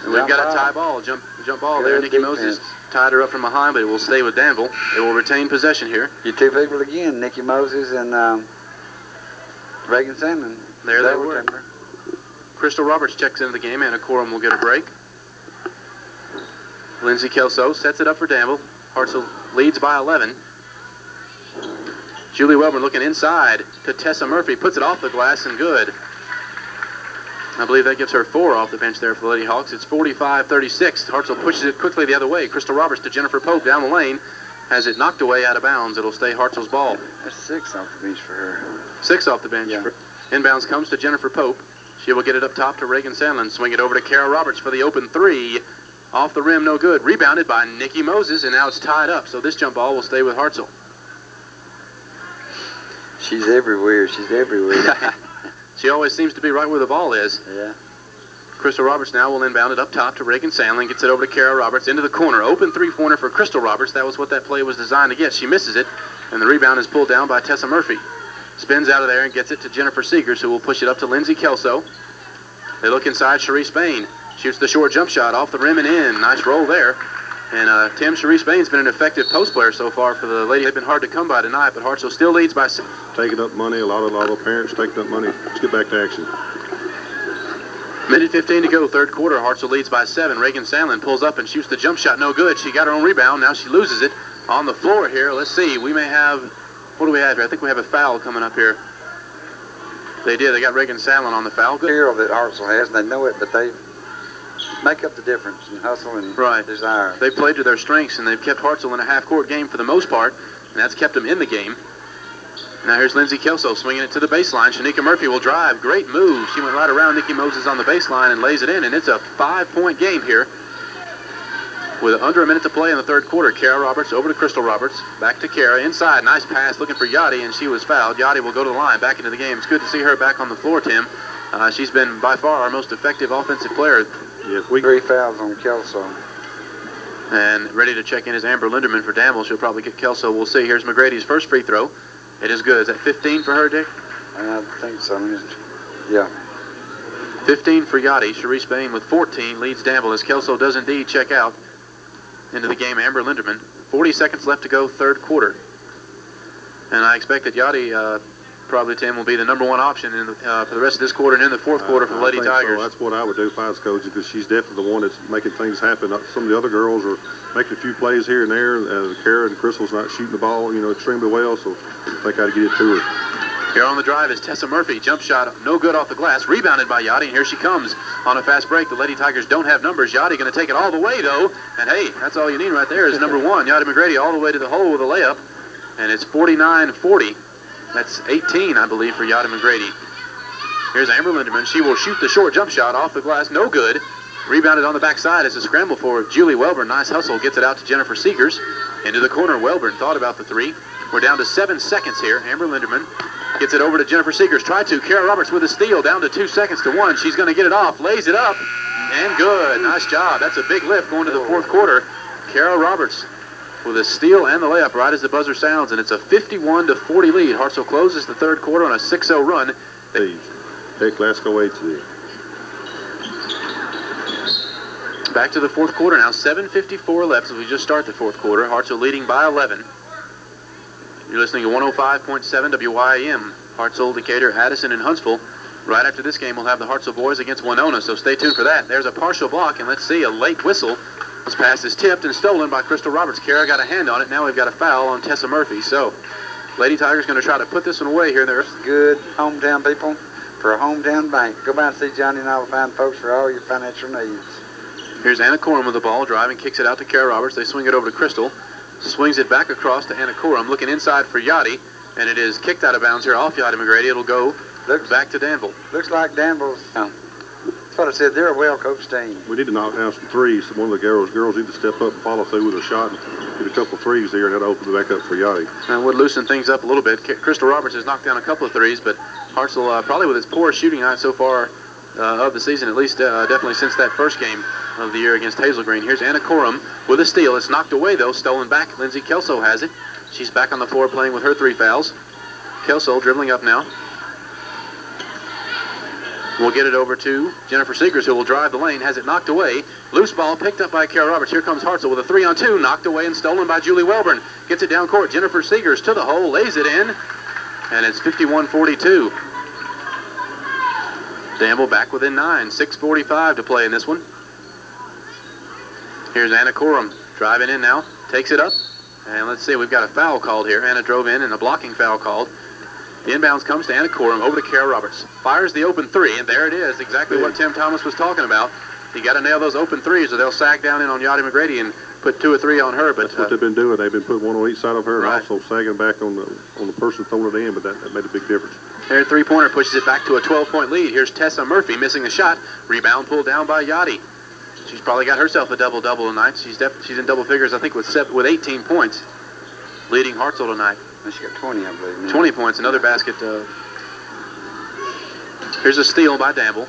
And we've Jump got a ball. tie ball, jump ball Good there. Nikki defense. Moses tied her up from behind, but it will stay with Danville. They will retain possession here. You two people again, Nikki Moses and Reagan Sandlin. There they were. Crystal Roberts checks into the game. Anna Corum will get a break. Lindsay Kelso sets it up for Danville. Hartselle leads by 11. Julie Welburn looking inside to Tessa Murphy. Puts it off the glass and good. I believe that gives her 4 off the bench there for the Lady Hawks. It's 45-36. Hartselle pushes it quickly the other way. Crystal Roberts to Jennifer Pope down the lane. Has it knocked away out of bounds. It'll stay Hartselle's ball. That's 6 off the bench for her. 6 off the bench. Yeah. Inbounds comes to Jennifer Pope. She will get it up top to Reagan Sandlin. Swing it over to Kara Roberts for the open 3. Off the rim, no good. Rebounded by Nikki Moses, and now it's tied up. So this jump ball will stay with Hartselle. She's everywhere. She's everywhere. She always seems to be right where the ball is. Yeah. Crystal Roberts now will inbound it up top to Reagan Sandlin. Gets it over to Kara Roberts into the corner. Open 3-pointer for Crystal Roberts. That was what that play was designed to get. She misses it, and the rebound is pulled down by Tessa Murphy. Spins out of there and gets it to Jennifer Seegers, who will push it up to Lindsay Kelso. They look inside. Cherie Spain shoots the short jump shot off the rim and in. Nice roll there. And Cherie Spain's been an effective post player so far for the Lady. They've been hard to come by tonight, but Hartselle still leads by 6. Taking up money, a lot of parents taking up money. Let's get back to action. Minute 15 to go, third quarter. Hartselle leads by 7. Reagan Sandlin pulls up and shoots the jump shot. No good. She got her own rebound. Now she loses it on the floor here. Let's see. We may have, what do we have here? I think we have a foul coming up here. They did. They got Reagan Sandlin on the foul. Good. Hero that Hartselle has, and they know it, but they make up the difference in hustle and desire. They played to their strengths, and they've kept Hartselle in a half-court game for the most part, and that's kept them in the game. Now here's Lindsay Kelso swinging it to the baseline. Shanika Murphy will drive. Great move. She went right around Nikki Moses on the baseline and lays it in, and it's a 5-point game here with under a minute to play in the third quarter. Kara Roberts over to Crystal Roberts. Back to Kara. Inside. Nice pass looking for Yachty, and she was fouled. Yachty will go to the line. Back into the game. It's good to see her back on the floor, Tim. She's been by far our most effective offensive player. Yeah, 3 fouls on Kelso. And ready to check in is Amber Linderman for Danville. She'll probably get Kelso. We'll see. Here's McGrady's first free throw. It is good. Is that 15 for her, Dick? I think so. Yeah. 15 for Yachty. Cherie Spain with 14 leads Danville as Kelso does indeed check out into the game. Amber Linderman. 40 seconds left to go, third quarter. And I expect that Yachty probably, Tim, will be the number 1 option in the, for the rest of this quarter and in the fourth quarter for the Lady Tigers. So. That's what I would do if I was coaching, because she's definitely the one that's making things happen. Some of the other girls are making a few plays here and there. Kara and Crystal's not shooting the ball, extremely well, so I think I got to get it to her. Here on the drive is Tessa Murphy. Jump shot, no good off the glass. Rebounded by Yachty, and here she comes on a fast break. The Lady Tigers don't have numbers. Yachty going to take it all the way, though. And, hey, that's all you need right there is number 1. Yachty McGrady all the way to the hole with a layup. And it's 49-40. That's 18, I believe, for Yachty McGrady. Here's Amber Linderman. She will shoot the short jump shot off the glass. No good. Rebounded on the backside as a scramble for Julie Welburn. Nice hustle. Gets it out to Jennifer Seegers. Into the corner. Welburn thought about the 3. We're down to 7 seconds here. Amber Linderman gets it over to Jennifer Seegers. Try to. Kara Roberts with a steal. Down to 2 seconds to 1. She's going to get it off. Lays it up. And good. Nice job. That's a big lift going to the fourth quarter. Kara Roberts with a steal and the layup right as the buzzer sounds, and it's a 51-40 lead. Hartselle closes the third quarter on a 6-0 run. Hey, let's go 8-2. Back to the fourth quarter now. 7:54 left as we just start the fourth quarter. Hartselle leading by 11. You're listening to 105.7 WYAM. Hartselle, Decatur, Addison, and Huntsville. Right after this game, we'll have the Hartselle boys against Winona, so stay tuned for that. There's a partial block, and let's see, a late whistle. This pass is tipped and stolen by Crystal Roberts. Kara got a hand on it. Now we've got a foul on Tessa Murphy. So Lady Tigers going to try to put this one away here. There's Good hometown people for a hometown bank. Go by and see Johnny and all the fine folks for all your financial needs. Here's Anna Corum with the ball, driving, kicks it out to Kara Roberts. They swing it over to Crystal. Swings it back across to Anna Corum, looking inside for Yachty, and it is kicked out of bounds here off Yachty McGrady. It'll go back to Danville. Looks like Danville's. That's what I said. They're a well-coached team. We need to knock down some threes. One of the girls need to step up and follow through with a shot and get a couple of threes here, and that'll open it back up for Yachty. And would loosen things up a little bit. Crystal Roberts has knocked down a couple of threes, but Hartselle, probably with its poorest shooting night so far of the season, at least definitely since that first game of the year against Hazel Green. Here's Anna Corum with a steal. It's knocked away, though, stolen back. Lindsay Kelso has it. She's back on the floor playing with her 3 fouls. Kelso dribbling up now. We'll get it over to Jennifer Seegers, who will drive the lane. Has it knocked away. Loose ball picked up by Kara Roberts. Here comes Hartselle with a 3-on-2. Knocked away and stolen by Julie Welburn. Gets it down court. Jennifer Seegers to the hole. Lays it in. And it's 51-42. Danville back within 9. 6:45 to play in this one. Here's Anna Corum driving in now. Takes it up. And let's see, we've got a foul called here. Anna drove in and a blocking foul called. The inbounds comes to Anna Corum, over to Kara Roberts. Fires the open 3, and there it is, exactly what Tim Thomas was talking about. You got to nail those open 3s, or they'll sag down in on Yachty McGrady and put 2 or 3 on her. But that's what they've been doing. They've been putting one on each side of her, right, and also sagging back on the person throwing it in. But that made a big difference. Their 3-pointer pushes it back to a 12-point lead. Here's Tessa Murphy missing the shot. Rebound pulled down by Yachty. She's probably got herself a double-double tonight. She's in double figures, I think, with 18 points, leading Hartselle tonight. She got 20, I believe. Now. 20 points, another basket. Here's a steal by Danville.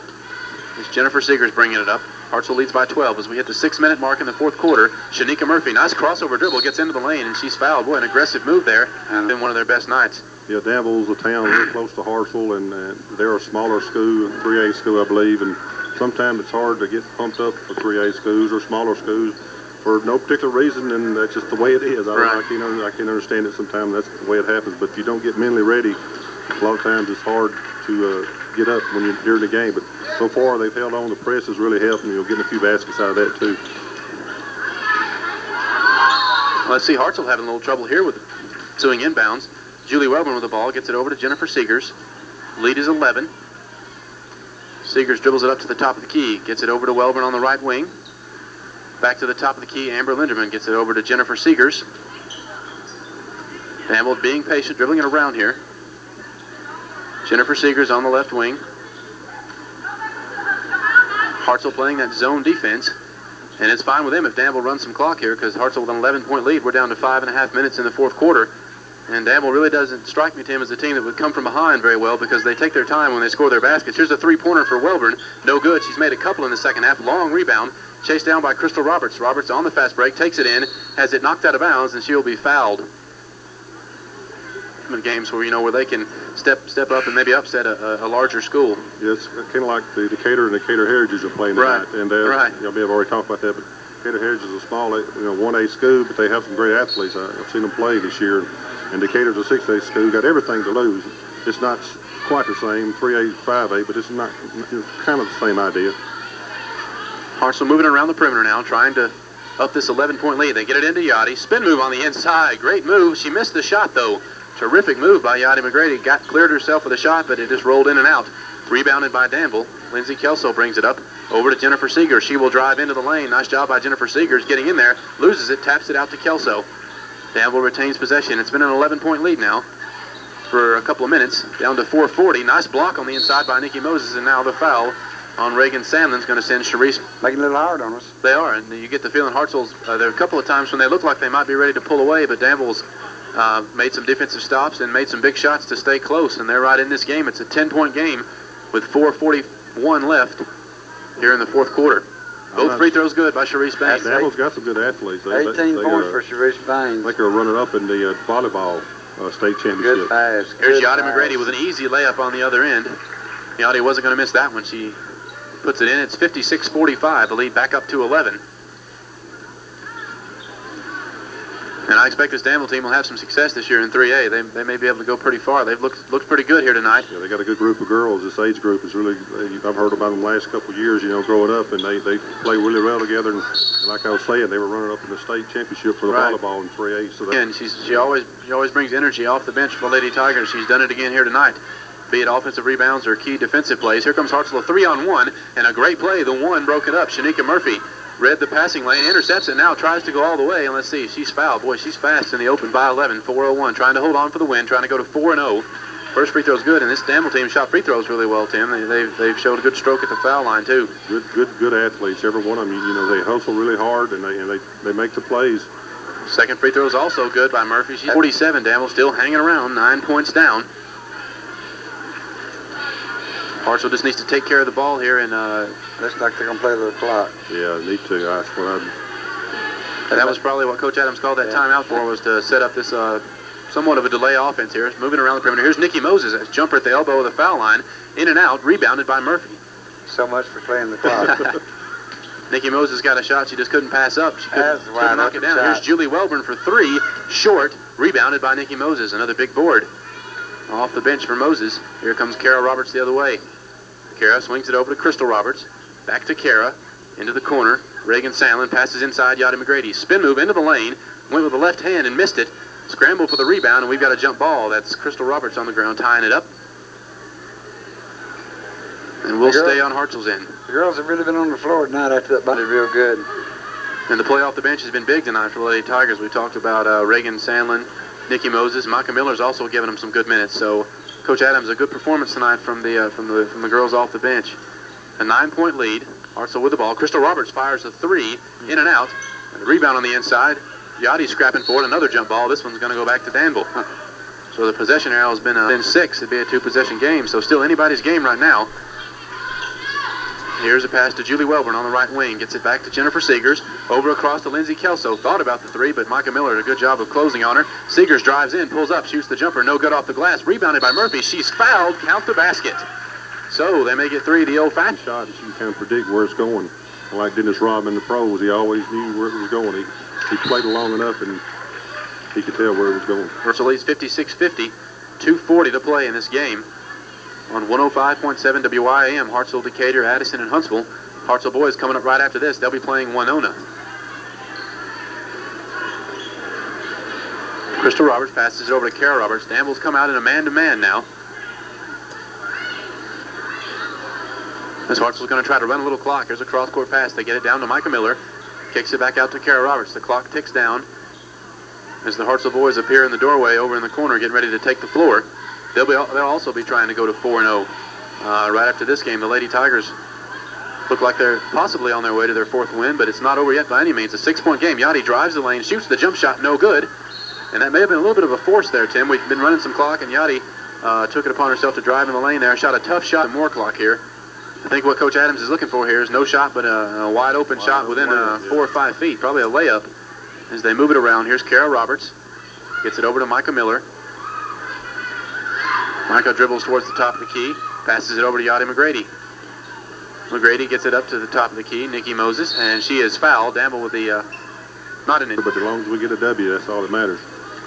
It's Jennifer Seegers bringing it up. Hartselle leads by 12 as we hit the 6-minute mark in the 4th quarter. Shanika Murphy, nice crossover dribble, gets into the lane, and she's fouled. Boy, an aggressive move there. Been one of their best nights. Yeah, Danville's a town real close to Hartselle, and they're a smaller school, 3A school, I believe, and sometimes it's hard to get pumped up for 3A schools or smaller schools for no particular reason, and that's just the way it is. I can't understand it sometimes. That's the way it happens. But if you don't get mentally ready, a lot of times it's hard to get up when you're during the game. But so far they've held on. The press has really helped, and you'll get a few baskets out of that too. Let's see, Hartselle having a little trouble here with pursuing inbounds. Julie Welburn with the ball, gets it over to Jennifer Seegers. Lead is 11. Seegers dribbles it up to the top of the key, gets it over to Welburn on the right wing. Back to the top of the key, Amber Linderman gets it over to Jennifer Seegers. Danville being patient, dribbling it around here. Jennifer Seegers on the left wing. Hartselle playing that zone defense. And it's fine with them if Danville runs some clock here, because Hartselle with an 11-point lead. We're down to 5.5 minutes in the 4th quarter. And Danville really doesn't strike me, Tim, as a team that would come from behind very well, because they take their time when they score their baskets. Here's a 3-pointer for Welburn. No good. She's made a couple in the second half. Long rebound. Chased down by Crystal Roberts. Roberts on the fast break. Takes it in. Has it knocked out of bounds, and she'll be fouled. In games where they can step up and maybe upset a larger school. Yeah, it's kind of like the Decatur and Decatur Heritage are playing tonight. And right. Y'all may have already talked about that, but Decatur Heritage is a small 1A school, but they have some great athletes. I've seen them play this year. And Decatur's a 6A school, got everything to lose. It's not quite the same, 3A, 5A, but it's kind of the same idea. Hartselle moving around the perimeter now, trying to up this 11-point lead. They get it into Yachty. Spin move on the inside. Great move. She missed the shot, though. Terrific move by Yachty McGrady. Cleared herself with a shot, but it just rolled in and out. Rebounded by Danville. Lindsay Kelso brings it up over to Jennifer Seegers. She will drive into the lane. Nice job by Jennifer Seegers getting in there. Loses it, taps it out to Kelso. Danville retains possession. It's been an 11-point lead now for a couple of minutes. Down to 4:40. Nice block on the inside by Nikki Moses, and now the foul on Reagan Sandlin's going to send Sharice. Making it a little hard on us. They are, and you get the feeling Hartselle's, there are a couple of times when they look like they might be ready to pull away, but Danville's made some defensive stops and made some big shots to stay close, and they're right in this game. It's a 10-point game with 4:41 left here in the 4th quarter. Both free throws good by Sharice Banks. Danville's got some good athletes. 18 points for Sharice Banks. I think they're running up in the volleyball state championship. Good pass. Here's Yachty McGrady with an easy layup on the other end. Yachty wasn't going to miss that one. She puts it in. It's 56-45. The lead back up to 11. And And I expect this Danville team will have some success this year in 3A. They may be able to go pretty far. They've looked pretty good here tonight. Yeah, they got a good group of girls. This age group is really, I've heard about them the last couple of years, growing up, and they play really well together. And like I was saying, they were running up in the state championship for the volleyball in 3A. So and she always brings energy off the bench for the Lady Tigers. She's done it again here tonight, be it offensive rebounds or key defensive plays. Here comes Hartselle, 3-on-1, and a great play. The one broke it up. Shanika Murphy read the passing lane, intercepts it now, tries to go all the way, and let's see, she's fouled. Boy, she's fast in the open by 11, 4-0-1, trying to hold on for the win, trying to go to 4-0. First free throw's good, and this Danville team shot free throws really well, Tim. They've showed a good stroke at the foul line, too. Good athletes, every one of them. They hustle really hard, and they make the plays. Second free throw is also good by Murphy. She's 47, Danville still hanging around, 9 points down. Hartselle just needs to take care of the ball here, and looks like they're going to play the clock. Yeah, need to. That's what that was probably what Coach Adams called that timeout for, was to set up this somewhat of a delay offense here. Moving around the perimeter. Here's Nikki Moses, a jumper at the elbow of the foul line, in and out, rebounded by Murphy. So much for playing the clock. Nikki Moses got a shot she just couldn't pass up. She couldn't knock it down. Shot. Here's Julie Welburn for 3, short, rebounded by Nikki Moses. Another big board off the bench for Moses. Here comes Kara Roberts the other way. Kara swings it over to Crystal Roberts. Back to Kara. Into the corner. Reagan Sandlin passes inside Yachty McGrady. Spin move into the lane. Went with the left hand and missed it. Scramble for the rebound, and we've got a jump ball. That's Crystal Roberts on the ground tying it up. And we'll stay on Hartselle's end. The girls have really been on the floor tonight after that body real good. And the play off the bench has been big tonight for the Lady Tigers. We talked about Reagan Sandlin, Nikki Moses. Micah Miller's also given them some good minutes. So Coach Adams, a good performance tonight from the girls off the bench. A 9-point lead. Hartselle with the ball. Crystal Roberts fires a 3, in and out. And the rebound on the inside. Yachty's scrapping for it. Another jump ball. This one's going to go back to Danville. So the possession arrow has been 6. It'd be a 2-possession game. So still anybody's game right now. Here's a pass to Julie Welburn on the right wing. Gets it back to Jennifer Seegers. Over across to Lindsay Kelso. Thought about the 3, but Micah Miller did a good job of closing on her. Seegers drives in, pulls up, shoots the jumper. No good off the glass. Rebounded by Murphy. She's fouled. Count the basket. So they may get 3 the old-fashioned shot. You can predict where it's going. Like Dennis Rodman in the pros, he always knew where it was going. He played it long enough, and he could tell where it was going. Hartselle leads 56-50. 2:40 to play in this game. On 105.7 WIAM, Hartselle, Decatur, Addison, and Huntsville. Hartselle boys coming up right after this. They'll be playing Winona. Crystal Roberts passes it over to Kara Roberts. Danville's come out in a man-to-man now. As Hartselle's going to try to run a little clock. Here's a cross-court pass. They get it down to Micah Miller. Kicks it back out to Kara Roberts. The clock ticks down as the Hartselle boys appear in the doorway over in the corner getting ready to take the floor. They'll also be trying to go to 4-0. Right after this game, the Lady Tigers look like they're possibly on their way to their 4th win, but it's not over yet by any means. A 6-point game. Yachty drives the lane, shoots the jump shot, no good. And that may have been a little bit of a force there, Tim. We've been running some clock, and Yachty took it upon herself to drive in the lane there. Shot a tough shot and more clock here. I think what Coach Adams is looking for here is no shot, but a wide-open shot within 4 or 5 feet, probably a layup as they move it around. Here's Kara Roberts. Gets it over to Micah Miller. Micah dribbles towards the top of the key, passes it over to Yachty McGrady. McGrady gets it up to the top of the key, Nikki Moses, and she is fouled. Danville with the, not an injury. But as long as we get a W, that's all that matters.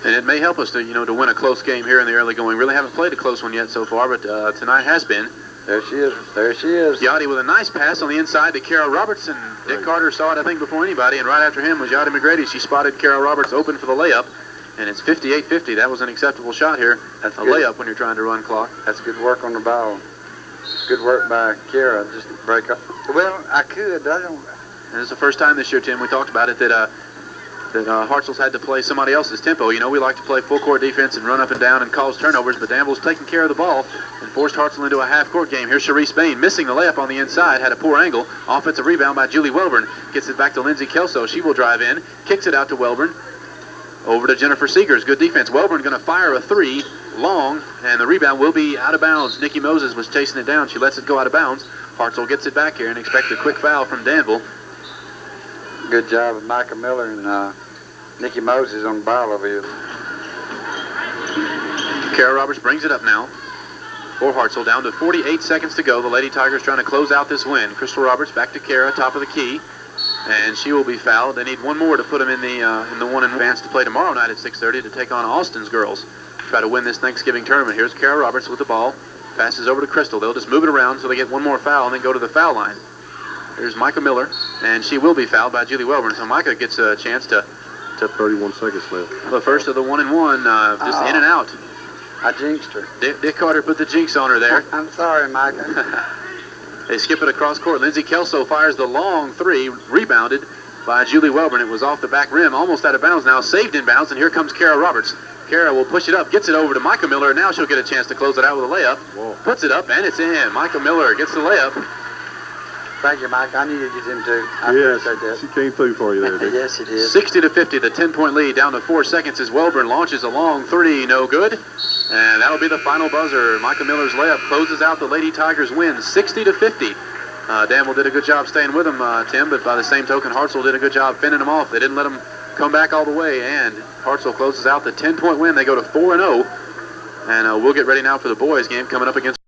And it may help us to, to win a close game here in the early going. Really haven't played a close one yet so far, but tonight has been. There she is. There she is. Yachty with a nice pass on the inside to Kara Robertson. Dick Carter saw it, I think, before anybody, and right after him was Yachty McGrady. She spotted Kara Roberts open for the layup, and it's 58-50. That was an acceptable shot here. That's a layup when you're trying to run clock. That's good work on the ball. Good work by Kara. Just break up. Well, I could, but I don't. And it's the first time this year, Tim, we talked about it, that Hartselle's had to play somebody else's tempo. We like to play full-court defense and run up and down and cause turnovers, but Danville's taking care of the ball and forced Hartselle into a half-court game. Here's Cherise Bain missing the layup on the inside, had a poor angle. Offensive rebound by Julie Welburn. Gets it back to Lindsay Kelso. She will drive in, kicks it out to Welburn. Over to Jennifer Seegers. Good defense. Welburn going to fire a 3, long, and the rebound will be out of bounds. Nikki Moses was chasing it down. She lets it go out of bounds. Hartselle gets it back here and expect a quick foul from Danville. Good job of Micah Miller and Nikki Moses on the ball over here. Kara Roberts brings it up now for Hartselle. Down to 48 seconds to go. The Lady Tigers trying to close out this win. Crystal Roberts back to Kara, top of the key. and she will be fouled. They need one more to put them in the one in advance to play tomorrow night at 6:30 to take on Austin's girls. Try to win this Thanksgiving tournament. Here's Kara Roberts with the ball. Passes over to Crystal. They'll just move it around so they get one more foul and then go to the foul line. Here's Micah Miller, and she will be fouled by Julie Welburn. So Micah gets a chance to 31 seconds left. the first of the 1-and-1, just in and out. I jinxed her. Dick Carter put the jinx on her there. I'm sorry, Micah. They skip it across court. Lindsay Kelso fires the long three, rebounded by Julie Welburn. It was off the back rim, almost out of bounds now, saved in bounds, and here comes Kara Roberts. Kara will push it up, gets it over to Micah Miller. Now she'll get a chance to close it out with a layup. Whoa. Puts it up, and it's in. Micah Miller gets the layup. Thank you, Mike. I needed you them too. I Yes, appreciate that. she came through for you there, Dick. Yes, it is. 60-50, the 10-point lead down to 4 seconds as Welburn launches a long three, no good. And that'll be the final buzzer. Micah Miller's layup closes out the Lady Tigers win, 60-50. Danville did a good job staying with them, Tim, but by the same token, Hartselle did a good job fending them off. They didn't let them come back all the way, and Hartselle closes out the 10-point win. They go to 4-0, and we'll get ready now for the boys game coming up against